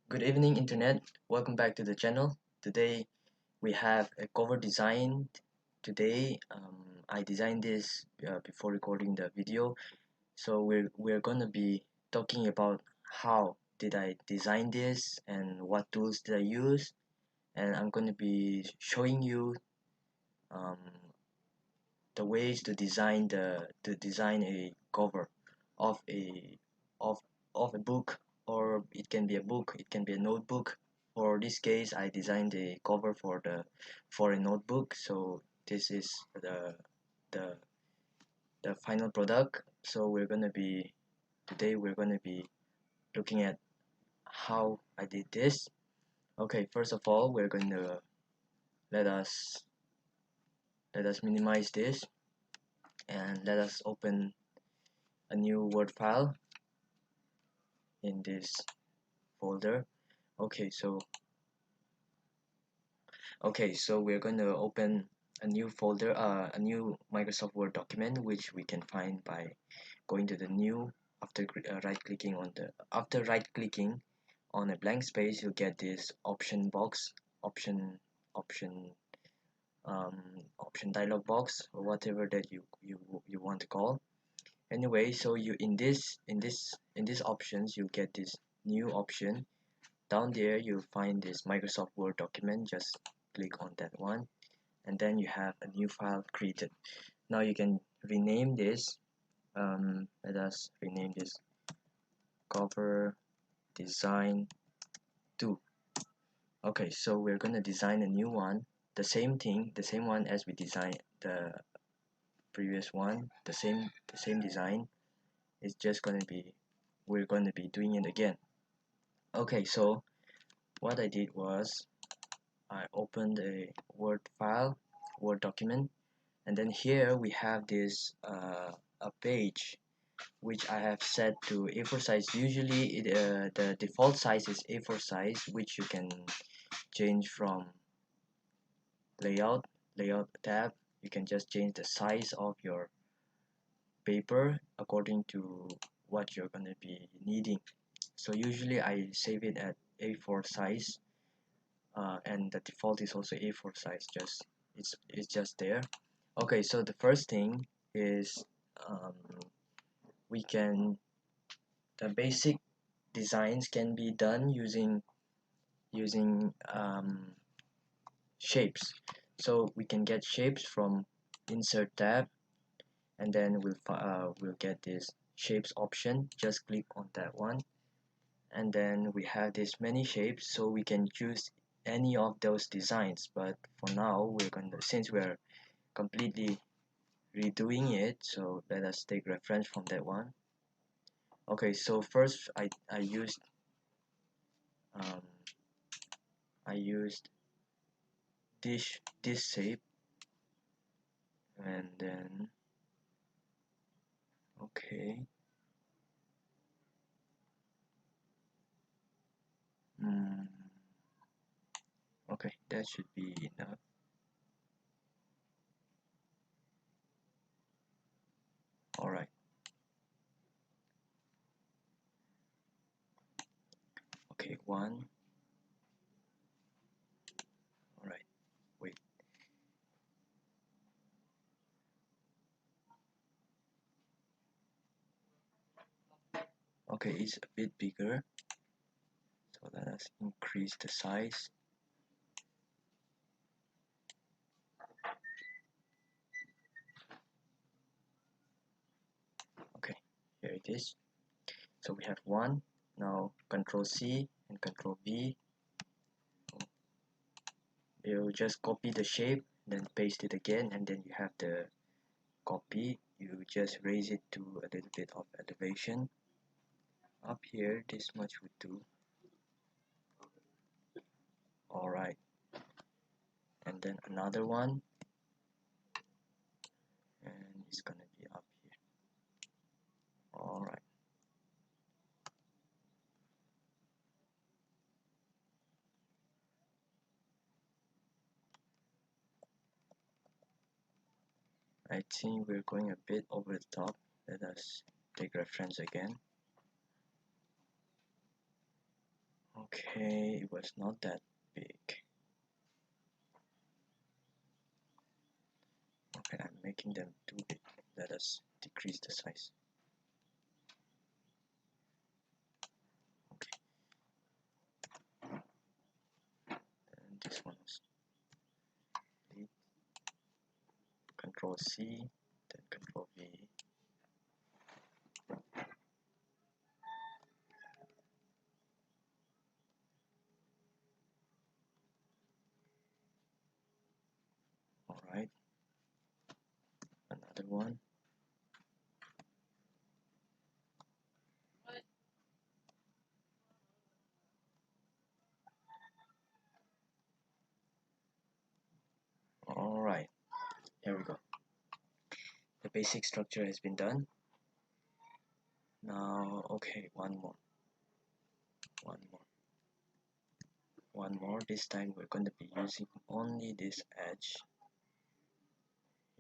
Good evening, Internet. Welcome back to the channel. Today we have a cover design. Today I designed this before recording the video. So we're gonna be talking about how did I design this and what tools did I use, and I'm gonna be showing you um, the ways to design a cover of a of of a book, or it can be a book, it can be a notebook. For this case, I designed a cover for a notebook. So this is the the final product. So we're gonna be looking at how I did this. Okay, first of all, we're going to let us let us minimize this and let us open a new Word file in this folder. Okay, so we're going to open a new folder, a new Microsoft Word document, which we can find by going to the new. After right clicking on a blank space, you'll get this option box, option option um, option dialog box, or whatever that you want to call. Anyway, so you in this options, you get this new option. Down there you'll find this Microsoft Word document. Just click on that one, and then you have a new file created. Now you can rename this. Let us rename this cover design 2. Okay, so we're gonna design a new one, the same thing, the same one as we designed the previous one, the same design. It's just gonna be we're gonna be doing it again. Okay, so what I did was I opened a Word file, Word document, and then here we have this a page which I have set to A4 size. Usually the default size is A4 size, which you can change from layout layout tab. You can just change the size of your paper according to what you're gonna be needing. So usually I save it at A4 size, and the default is also A4 size. It's just there. Okay, so the first thing is um, we can the basic designs can be done using shapes. So we can get shapes from insert tab, and then we'll get this shapes option. Just click on that one, and then we have this many shapes, so we can choose any of those designs. But for now, since we're completely redoing it, so let us take reference from that one. Okay, so first um, I used this shape, and then okay. mm, okay, that should be enough. All right. Okay, one. All right, wait. Okay, it's a bit bigger, so let us increase the size. Okay, here it is. So we have one. Now Control C and Control V. You just copy the shape, then paste it again, and then you have the copy. You just raise it to a little bit of elevation. Up here, this much would do. All right, and then another one, and it's gonna be up here. All right. I think we're going a bit over the top. Let us take reference again. Okay, it was not that big. Okay, I'm making them too big. Let us decrease the size. Okay, and this one is delete. Control C, then Control V. Alright, another one. Alright, here we go. The basic structure has been done. Now, okay, one more. This time we're going to be using only this edge.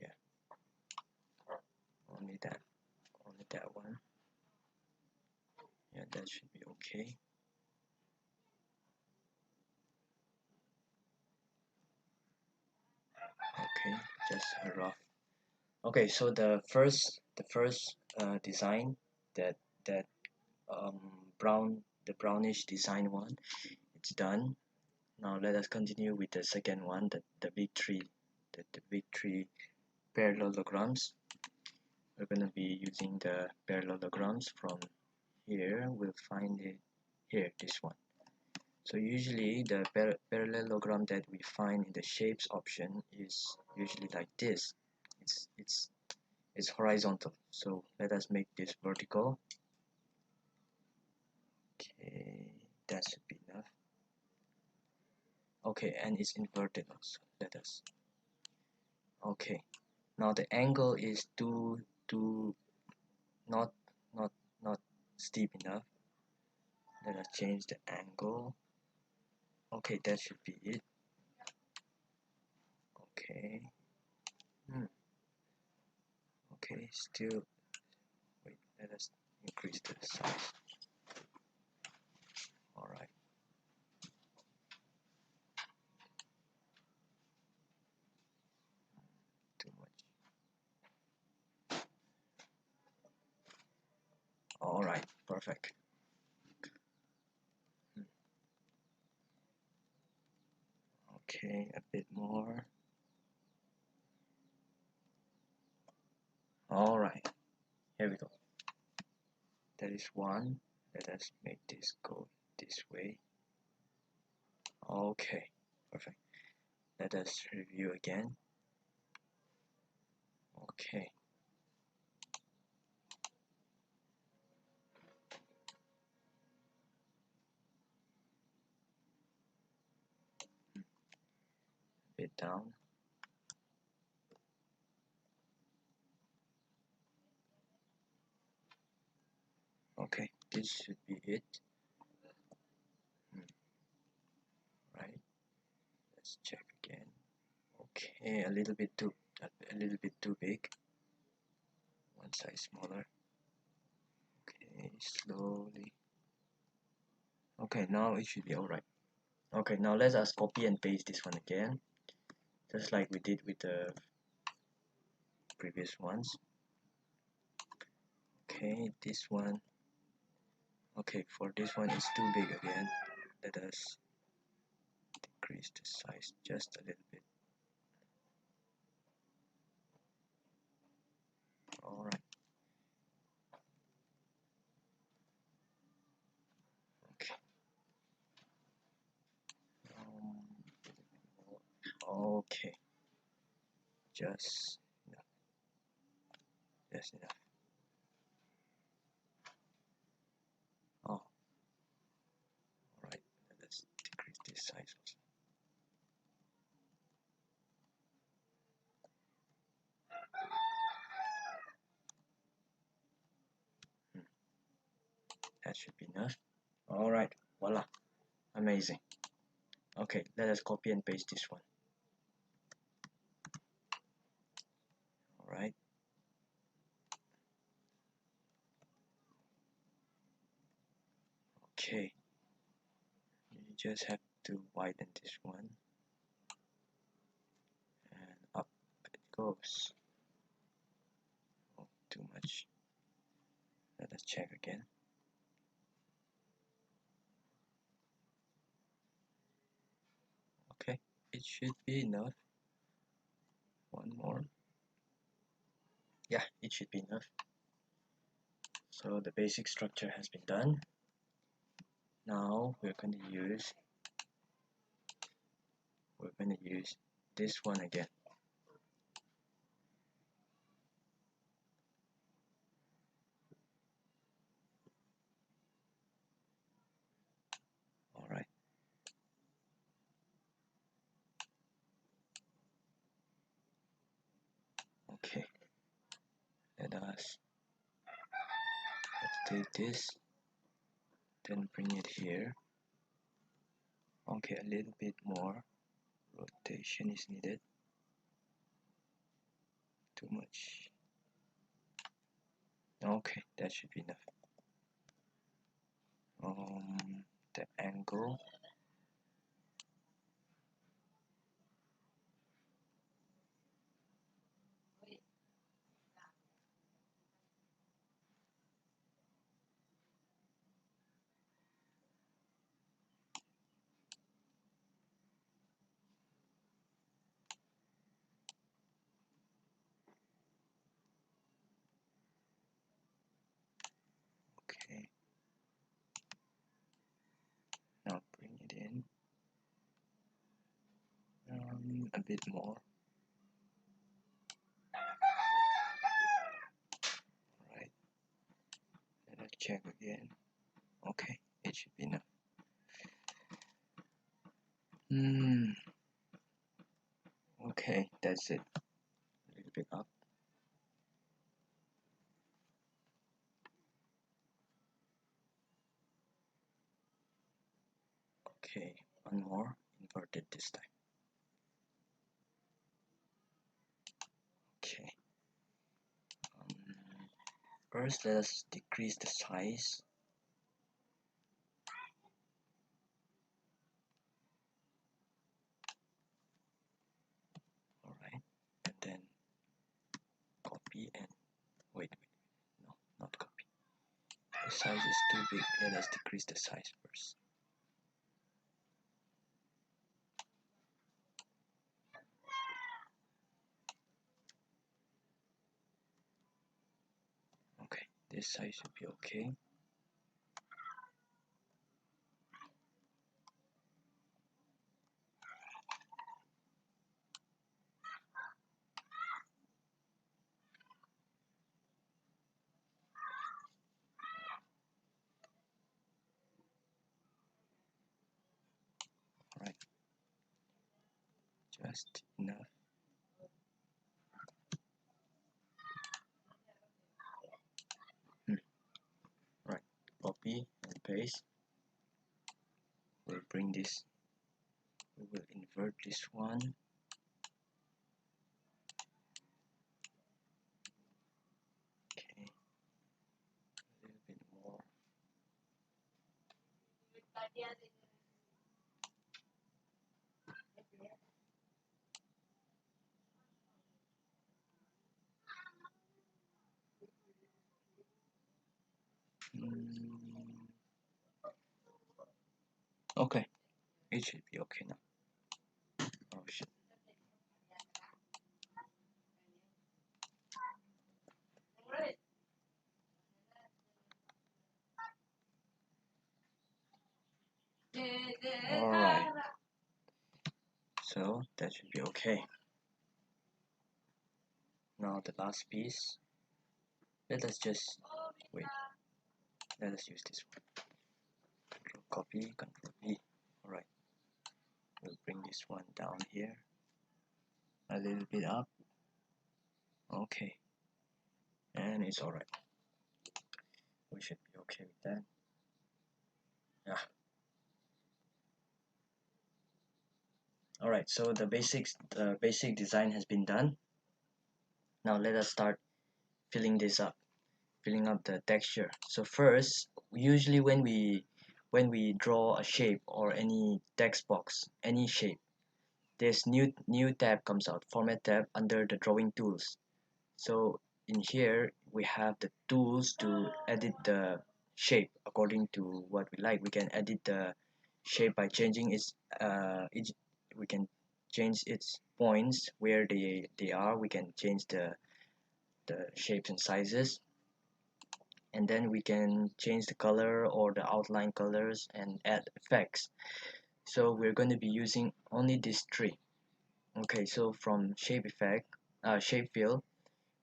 Yeah, only that one. Yeah, that should be okay. Okay, just a rough. Okay, so the first design, that that the brownish design one, it's done. Now let us continue with the second one, the big three, the big three parallelograms. We're gonna be using the parallelograms from here. We'll find it here, this one. So usually the parallelogram that we find in the shapes option is usually like this. It's horizontal. So let us make this vertical. Okay, that should be enough. Okay, and it's inverted also. Let us. Okay, now the angle is too not not steep enough. Let us change the angle. Okay, that should be it. Okay. Okay, still wait, let us increase the size. Alright. Too much. Alright, perfect. Okay, a bit more. Alright, here we go. That is one. Let us make this go this way. Okay, perfect. Let us review again. Okay. A bit down. Okay, this should be it. Right. Let's check again. Okay, a little bit too big. One size smaller. Okay, slowly. Okay, now it should be alright. Okay, now let us copy and paste this one again, just like we did with the previous ones. Okay, this one. Okay, for this one it's too big again. Let us decrease the size just a little bit. Alright. Okay. Okay. Just enough. Just enough. Oh. Alright. Let's decrease this size also. That should be enough. Alright. Voila. Amazing. Okay, let us copy and paste this one. Alright. Okay. just have to widen this one, and up it goes. Oh, too much. Let us check again. Okay, it should be enough. One more. Yeah, it should be enough. So the basic structure has been done. Now we're going to use this one again. All right. Okay. Let's take this, then bring it here. Okay, a little bit more rotation is needed. Too much. Okay, that should be enough. The angle. Okay. Now bring it in. A bit more. Alright. Let us check again. Okay, it should be enough. Okay, that's it. A little bit up. Okay, one more. Inverted this time. Okay. First, let us decrease the size. Alright, and then copy and wait, no, not copy. The size is too big. Let us decrease the size first. Okay, this size should be okay. Alright, just enough. Right, copy and paste. We'll bring this, we will invert this one. Okay, a little bit more. Okay, it should be okay now. Oh shit. Alright, so that should be okay. Now the last piece, let us just wait. Let us use this one. Control copy, Control V. Alright, we'll bring this one down here, a little bit up. Okay, and it's alright. We should be okay with that. Yeah. Alright, so the basic design has been done. Now let us start filling this up, filling up the texture. So first, usually when we when we draw a shape or any text box, any shape, this new tab comes out, format tab under the drawing tools. So in here we have the tools to edit the shape according to what we like. We can edit the shape by changing its we can change its points where they are. We can change the shapes and sizes, and then we can change the color or the outline colors and add effects. So we're going to be using only these three. Okay, so from shape effect, shape fill,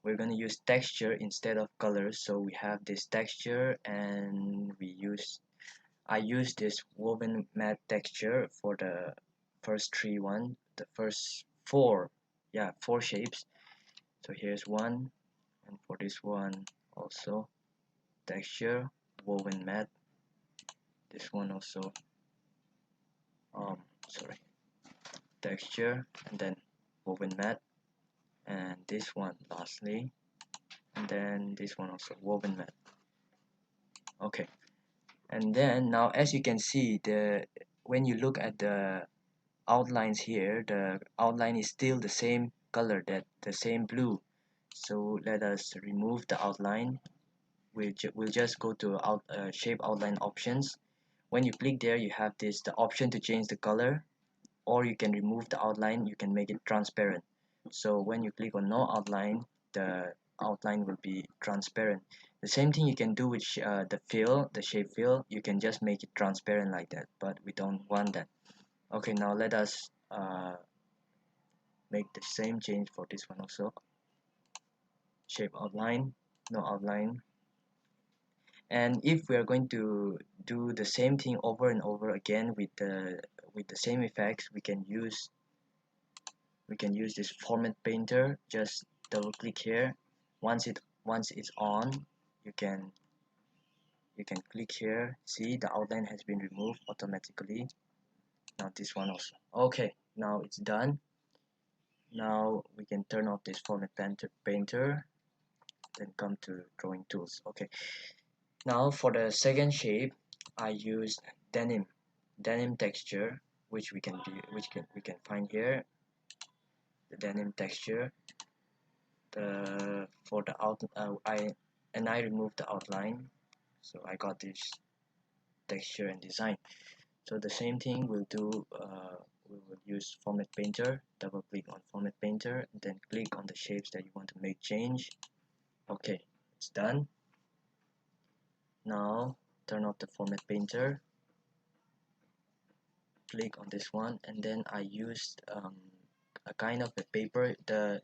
we're going to use texture instead of colors. So we have this texture, and I use this woven matte texture for the the first four, yeah, four shapes. So here's one, and for this one also texture, woven matte. This one also, sorry, texture, and then woven matte, and this one lastly, and then this one also woven matte. Okay, and then now as you can see, the when you look at the outlines here, the outline is still the same color, that the same blue. So let us remove the outline. We'll just go to shape outline options. When you click there, you have the option to change the color, or you can remove the outline. You can make it transparent. So when you click on no outline, the outline will be transparent. The same thing you can do with the shape fill. You can just make it transparent like that, but we don't want that. Okay, now let us make the same change for this one also. Shape outline, no outline. And if we are going to do the same thing over and over again with the same effects, we can use this format painter. Just double click here. Once it's on, you can click here. See, the outline has been removed automatically. Now this one also. Okay, now it's done. Now we can turn off this format painter, then come to drawing tools. Okay, now for the second shape, I used denim texture, which we can find here. The denim texture. The for the out I removed the outline, so I got this texture and design. So the same thing we'll do. We will use format painter. Double click on format painter, then click on the shapes that you want to make change. Okay, it's done. Now turn off the format painter, click on this one, and then I used a kind of a paper. The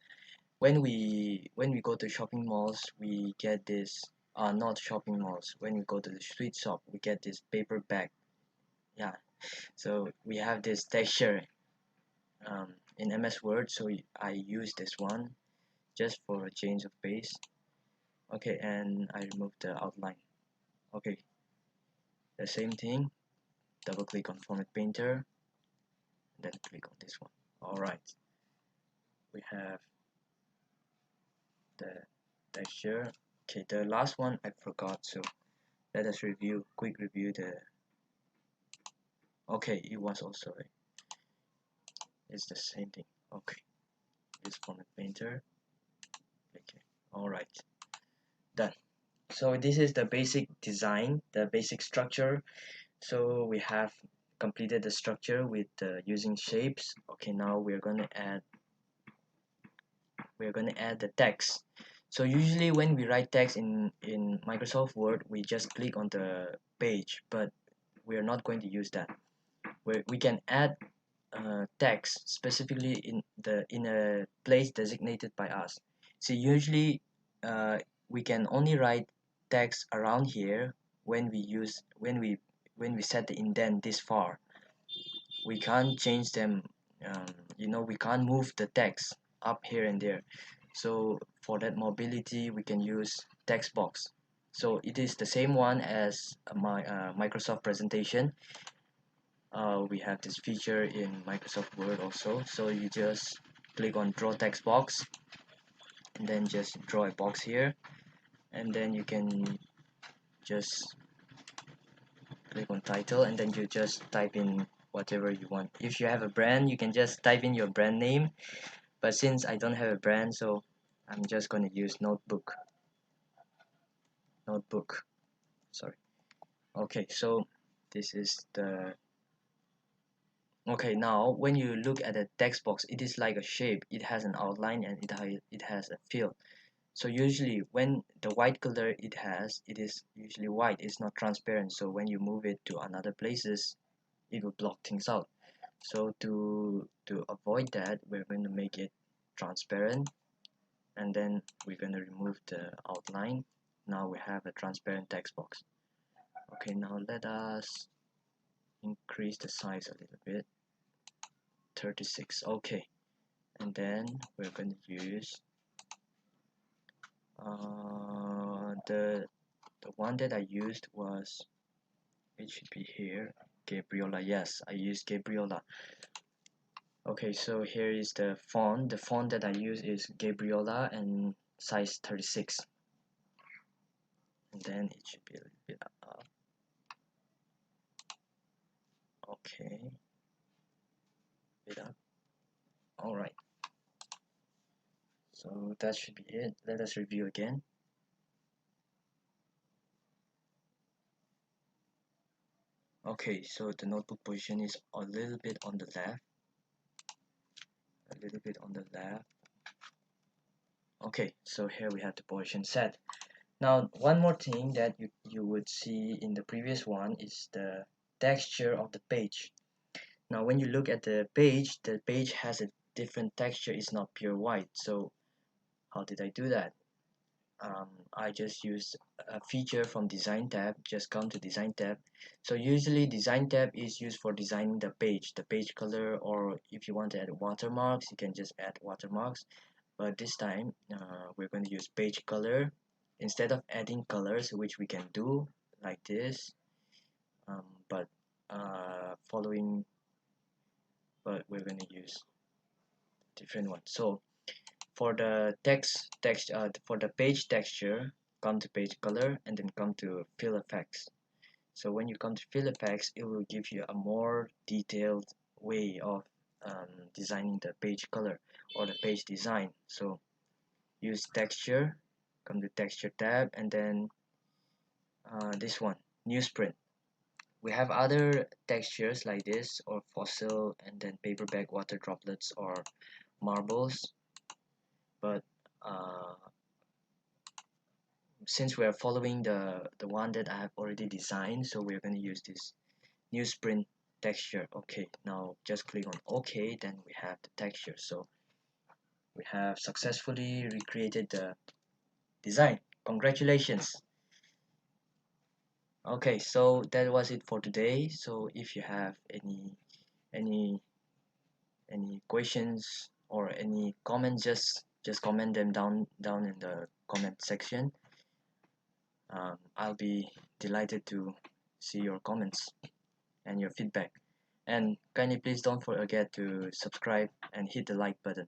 when we go to shopping malls, we get this, not shopping malls, when we go to the street shop, we get this paper bag. Yeah, so we have this texture in MS Word, so I use this one just for a change of pace. Okay, and I remove the outline. Okay, the same thing, double click on format painter, then click on this one. Alright, we have the texture. Okay, the last one I forgot, so let us quick review the. Okay, it was also it's the same thing. Okay, this format painter. Okay, alright, done. So this is the basic design, the basic structure. So we have completed the structure with using shapes. Okay, now we're gonna add the text. So usually when we write text in Microsoft Word, we just click on the page, but we're not going to use that. We can add text specifically in a place designated by us. So usually we can only write text around here when we set the indent this far. We can't change them. We can't move the text up here and there. So for that mobility, we can use text box. So it is the same one as my Microsoft presentation. We have this feature in Microsoft Word also. So you just click on draw text box, and then just draw a box here, and then you can just click on title, and then you just type in whatever you want. If you have a brand, you can just type in your brand name, but since I don't have a brand, so I'm just going to use notebook, sorry. Okay, so this is the okay. Now when you look at the text box, it is like a shape. It has an outline and it has a fill. So usually when the white color it is usually white, it's not transparent. So when you move it to another places, it will block things out. So to avoid that, we're going to make it transparent, and then we're going to remove the outline. Now we have a transparent text box. Okay, now let us increase the size a little bit. 36. Okay, and then we're going to use the one that I used was, it should be here, Gabriola. Yes, I used Gabriola. Okay, so here is the font. The font that I use is Gabriola and size 36. And then it should be a little bit up. Okay, bit up. All right. So that should be it. Let us review again. Okay, so the notebook position is a little bit on the left. A little bit on the left. Okay, so here we have the position set. Now, one more thing that you would see in the previous one is the texture of the page. Now, when you look at the page has a different texture. It's not pure white. So, how did I do that? I just used a feature from Design tab. Just come to Design tab. So, usually Design tab is used for designing the page color, or if you want to add watermarks, you can just add watermarks. But this time, we're going to use page color instead of adding colors, which we can do like this, but following, but we're going to use different one. So for the for the page texture, come to page color and then come to fill effects. So when you come to fill effects, it will give you a more detailed way of designing the page color or the page design. So use texture, come to texture tab, and then this one, newsprint. We have other textures like this, or fossil, and then paperback water droplets, or marbles, but uh, since we are following the one that I have already designed, so we're going to use this newsprint texture. Okay, now just click on OK, then we have the texture. So we have successfully recreated the design. Congratulations. Okay, so that was it for today. So if you have any any questions or any comments, just comment them down in the comment section. I'll be delighted to see your comments and your feedback. And kindly please don't forget to subscribe and hit the like button.